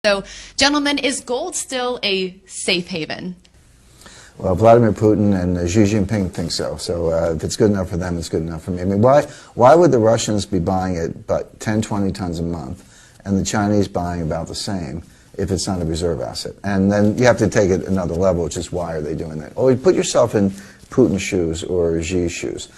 So, gentlemen, is gold still a safe haven? Well, Vladimir Putin and Xi Jinping think so. So if it's good enough for them, it's good enough for me. I mean, why would the Russians be buying it about 10, 20 tons a month, and the Chinese buying about the same if it's not a reserve asset? And then you have to take it another level, which is why are they doing that? Or you put yourself in Putin's shoes or Xi's shoes,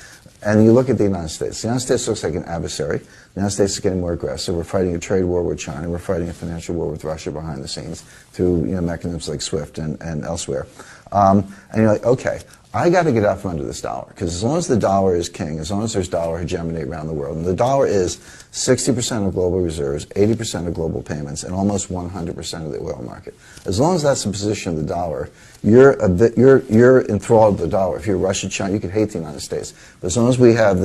and you look at the United States. The United States looks like an adversary. The United States is getting more aggressive. We're fighting a trade war with China. We're fighting a financial war with Russia behind the scenes through mechanisms like SWIFT and elsewhere. And you're like, okay, I got to get out from under this dollar, because as long as the dollar is king, as long as there's dollar hegemony around the world, and the dollar is 60% of global reserves, 80% of global payments, and almost 100% of the oil market. As long as that's the position of the dollar, you're enthralled with the dollar. If you're Russia, China, you could hate the United States. But as long as we have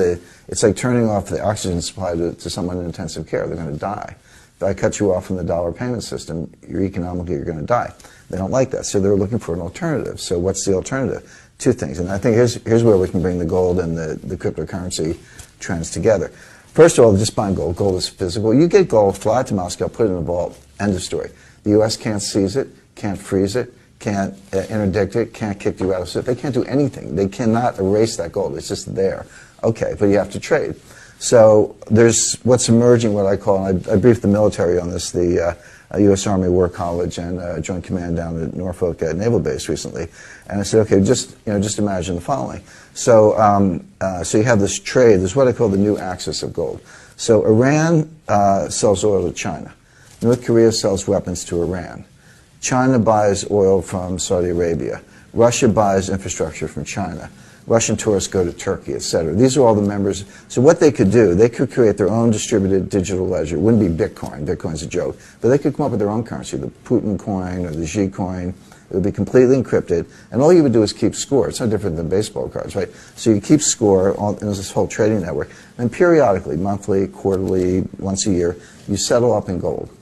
it's like turning off the oxygen supply to someone in intensive care. They're going to die. If I cut you off from the dollar payment system, you're going to die. They don't like that, so they're looking for an alternative. So what's the alternative? Two things, and I think here's where we can bring the gold and the cryptocurrency trends together. First of all, just buying gold. Gold is physical. You get gold, fly to Moscow, put it in a vault, end of story. The U.S. can't seize it, can't freeze it, can't interdict it, can't kick you out of it. They can't do anything. They cannot erase that gold. It's just there. Okay, but you have to trade. So there's what's emerging, what I call, and I briefed the military on this, the U.S. Army War College and Joint Command down at Norfolk Naval Base recently, and I said, okay, just imagine the following. So so you have this trade. There's what I call the new axis of gold. So Iran sells oil to China. North Korea sells weapons to Iran. China buys oil from Saudi Arabia. Russia buys infrastructure from China. Russian tourists go to Turkey, etc. These are all the members. So what they could do, they could create their own distributed digital ledger. It wouldn't be Bitcoin. Bitcoin's a joke. But they could come up with their own currency, the Putin coin or the Xi coin. It would be completely encrypted. And all you would do is keep score. It's no different than baseball cards, right? So you keep score in this whole trading network. And periodically, monthly, quarterly, once a year, you settle up in gold.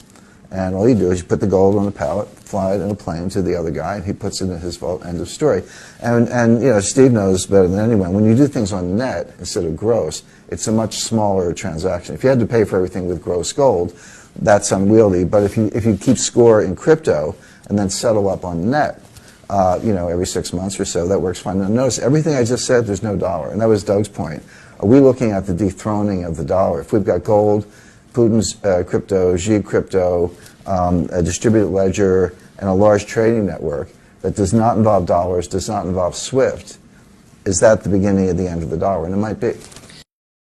And all you do is you put the gold on the pallet, fly it in a plane to the other guy, and he puts it in his vault, end of story. And Steve knows better than anyone, when you do things on net instead of gross, it's a much smaller transaction. If you had to pay for everything with gross gold, that's unwieldy. But if you keep score in crypto and then settle up on net, every 6 months or so, that works fine. Now notice, everything I just said, there's no dollar. And that was Doug's point. Are we looking at the dethroning of the dollar? If we've got gold, Putin's crypto, Xi crypto, a distributed ledger, and a large trading network that does not involve dollars, does not involve SWIFT, is that the beginning of the end of the dollar? And it might be.